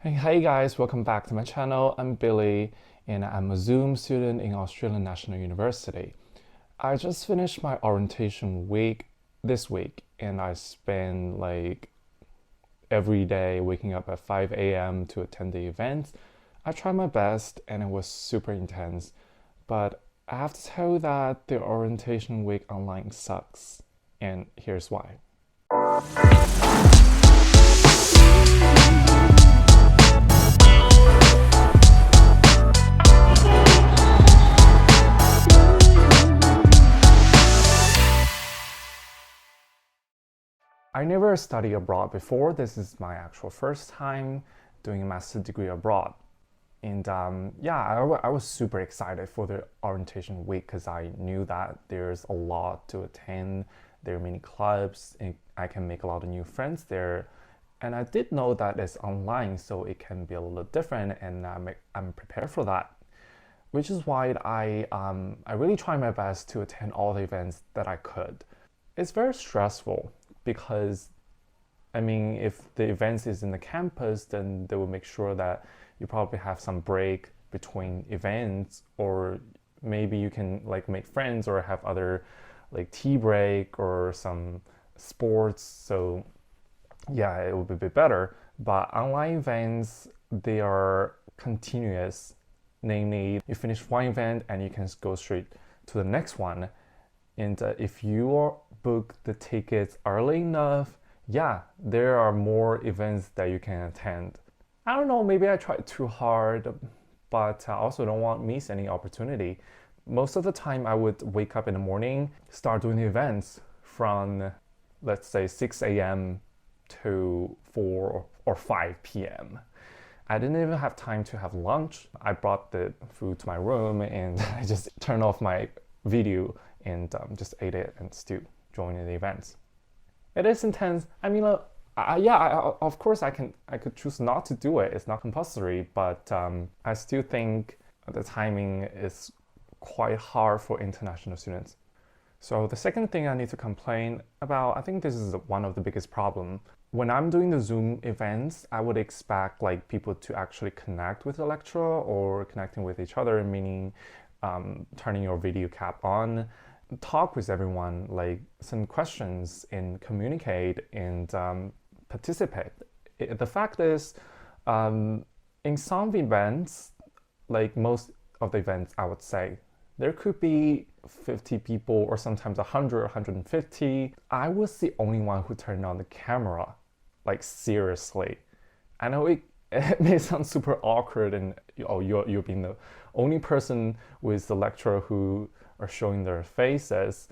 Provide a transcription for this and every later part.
Hey guys, welcome back to my channel. I'm Billy and I'm a Zoom student in Australian National University. I just finished my orientation week this week and I spent like every day waking up at 5 a.m. to attend the event. I tried my best and it was super intense, but I have to tell you that the orientation week online sucks, and here's why. I never studied abroad before. This is my actual first time doing a master's degree abroad. And I was super excited for the orientation week because I knew that there's a lot to attend. There are many clubs and I can make a lot of new friends there. And I did know that it's online, so it can be a little different, and I'm prepared for that. Which is why I really try my best to attend all the events that I could. It's very stressful because if the events is in the campus, then they will make sure that you probably have some break between events, or maybe you can like make friends or have other like tea break or some sports. So yeah, it will be a bit better. But online events, they are continuous. Namely, you finish one event and you can go straight to the next one. And if you book the tickets early enough, yeah, there are more events that you can attend. I don't know, maybe I tried too hard, but I also don't want to miss any opportunity. Most of the time, I would wake up in the morning, start doing the events from, let's say, 6 a.m. to 4 or 5 p.m. I didn't even have time to have lunch. I brought the food to my room and I just turned off my video and just ate it and still joined the events. It is intense. Of course I could choose not to do it. It's not compulsory, but I still think the timing is quite hard for international students. So the second thing I need to complain about, I think this is one of the biggest problem. When I'm doing the Zoom events, I would expect like people to actually connect with the lecturer or connecting with each other, meaning turning your video cap on, talk with everyone, like send questions and communicate and participate. The fact is, in some events, like most of the events, I would say, there could be 50 people or sometimes 100, 150. I was the only one who turned on the camera, like seriously. I know it may sound super awkward and you're being the only person with the lecturer who are showing their faces.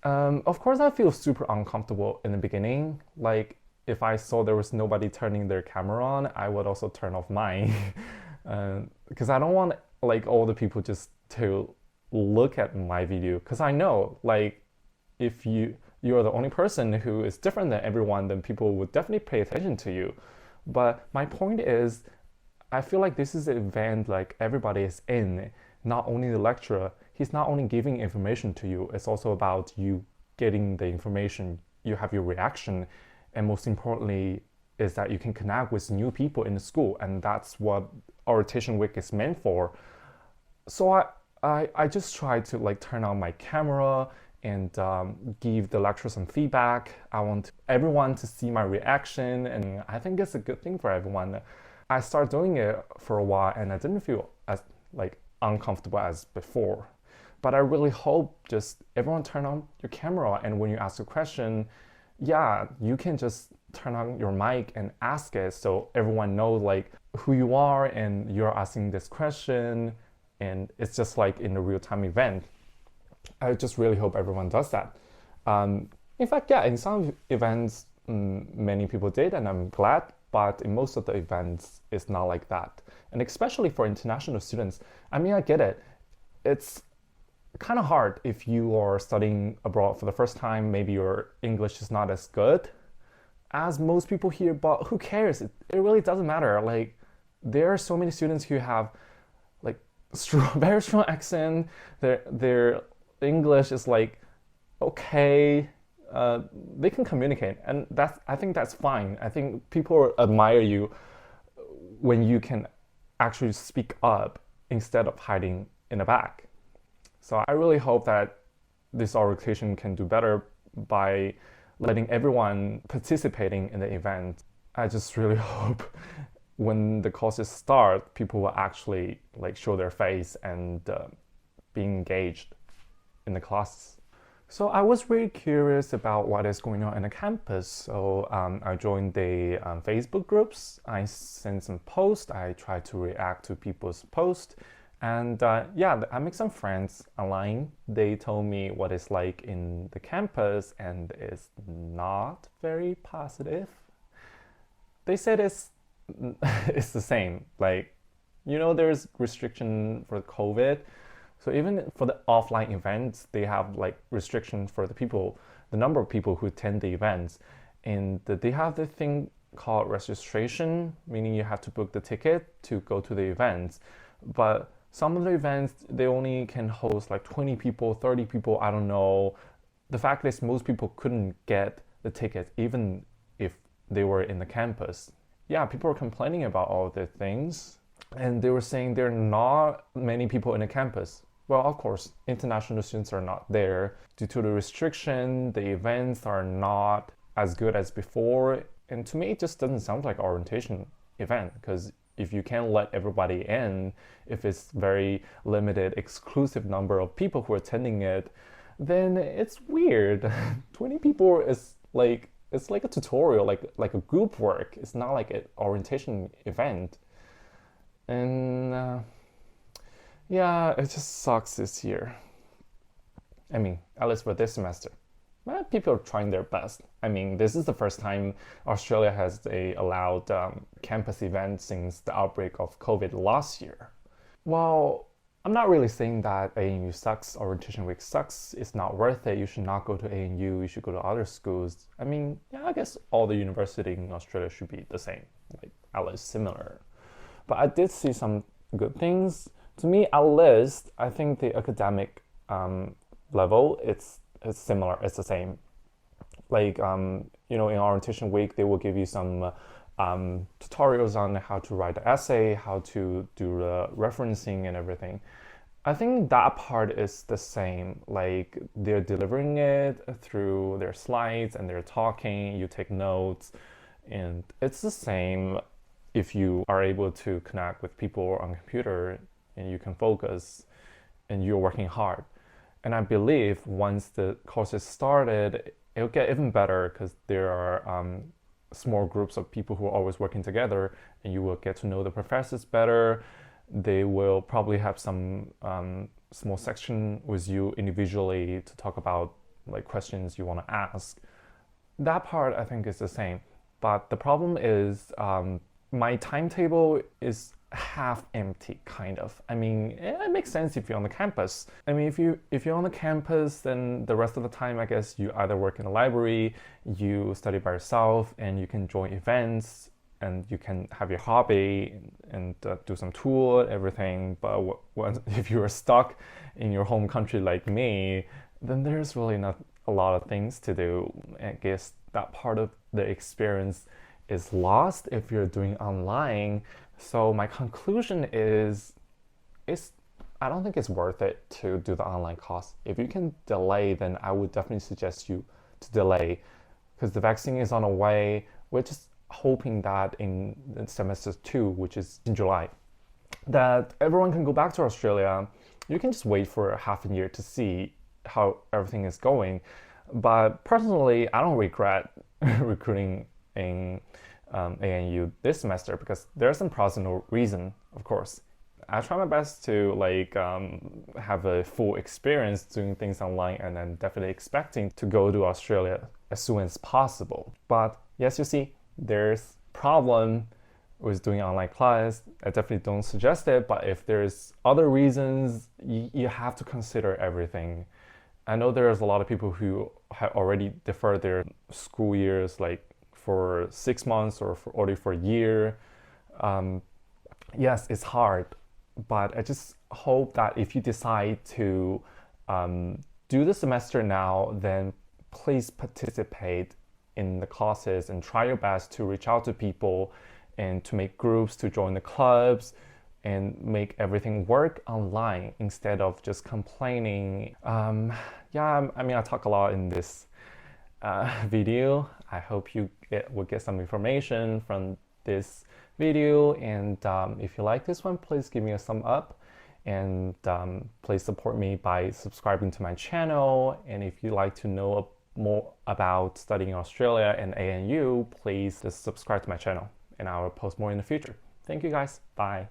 Of course, I feel super uncomfortable in the beginning. Like if I saw there was nobody turning their camera on, I would also turn off mine because I don't want like all the people just to look at my video, because I know like if you are the only person who is different than everyone, then people would definitely pay attention to you. But my point is, I feel like this is an event like everybody is in, not only the lecturer. He's not only giving information to you, it's also about you getting the information, you have your reaction, and most importantly is that you can connect with new people in the school, and that's what orientation week is meant for. So I just try to like turn on my camera and give the lecturer some feedback. I want everyone to see my reaction, and I think it's a good thing for everyone. I started doing it for a while and I didn't feel as like uncomfortable as before. But I really hope just everyone turn on your camera, and when you ask a question, yeah, you can just turn on your mic and ask it so everyone knows like who you are and you're asking this question, and it's just like in a real-time event. I just really hope everyone does that. In fact, yeah, in some events, many people did, and I'm glad, but in most of the events, it's not like that. And especially for international students, I get it. It's kind of hard if you are studying abroad for the first time. Maybe your English is not as good as most people here, but who cares? It really doesn't matter. Like, there are so many students who have like very strong accent. Their English is like okay. They can communicate, and I think that's fine. I think people admire you when you can actually speak up instead of hiding in the back. So I really hope that this organization can do better by letting everyone participating in the event. I just really hope when the courses start, people will actually like show their face and be engaged in the classes. So I was really curious about what is going on in the campus. So I joined the Facebook groups. I sent some posts. I tried to react to people's posts. And yeah, I make some friends online. They told me what it's like in the campus, and it's not very positive. They said it's the same. Like, there's restriction for COVID. So even for the offline events, they have like restrictions for the number of people who attend the events. And they have the thing called registration, meaning you have to book the ticket to go to the events. But some of the events, they only can host like 20 people, 30 people, I don't know. The fact is most people couldn't get the tickets even if they were in the campus. Yeah, people were complaining about all the things, and they were saying there are not many people in the campus. Well, of course, international students are not there. Due to the restriction, the events are not as good as before. And to me, it just doesn't sound like an orientation event, because if you can't let everybody in, if it's very limited, exclusive number of people who are attending it, then it's weird. 20 people is like, it's like a tutorial, like a group work. It's not like an orientation event. And yeah, it just sucks this year. I mean, at least for this semester. But people are trying their best. I mean, this is the first time Australia has allowed campus events since the outbreak of COVID last year. Well, I'm not really saying that ANU sucks, orientation week sucks. It's not worth it. You should not go to ANU. You should go to other schools. I mean, yeah, I guess all the universities in Australia should be the same, like at least similar. But I did see some good things. To me, at least, I think the academic level, it's similar. It's the same. Like, in orientation week, they will give you some tutorials on how to write the essay, how to do the referencing and everything. I think that part is the same. Like, they're delivering it through their slides and they're talking, you take notes, and it's the same if you are able to connect with people on computer and you can focus and you're working hard. And I believe once the courses started, it'll get even better because there are small groups of people who are always working together, and you will get to know the professors better. They will probably have some small section with you individually to talk about like questions you want to ask. That part I think is the same. But the problem is my timetable is half empty, kind of. I mean, it makes sense if you're on the campus. I mean, if you're on the campus, then the rest of the time, I guess you either work in the library, you study by yourself, and you can join events, and you can have your hobby and do some tour, everything. But if you are stuck in your home country like me, then there's really not a lot of things to do. I guess that part of the experience is lost if you're doing online. So my conclusion is I don't think it's worth it to do the online course. If you can delay, then I would definitely suggest you to delay, because the vaccine is on the way. We're just hoping that in semester 2, which is in July, that everyone can go back to Australia. You can just wait for half a year to see how everything is going. But personally, I don't regret recruiting in ANU this semester, because there are some pros and no reason, of course. I try my best to have a full experience doing things online, and I'm definitely expecting to go to Australia as soon as possible. But yes, you see, there's problem with doing online class. I definitely don't suggest it, but if there's other reasons, you have to consider everything. I know there's a lot of people who have already deferred their school years, like for 6 months or already for a year. Yes, it's hard, but I just hope that if you decide to do the semester now, then please participate in the classes and try your best to reach out to people and to make groups, to join the clubs, and make everything work online instead of just complaining. I mean, I talk a lot in this video. I hope you will get some information from this video, and if you like this one, please give me a thumb up, and please support me by subscribing to my channel. And if you'd like to know more about studying Australia and ANU, please just subscribe to my channel, and I will post more in the future. Thank you guys. Bye.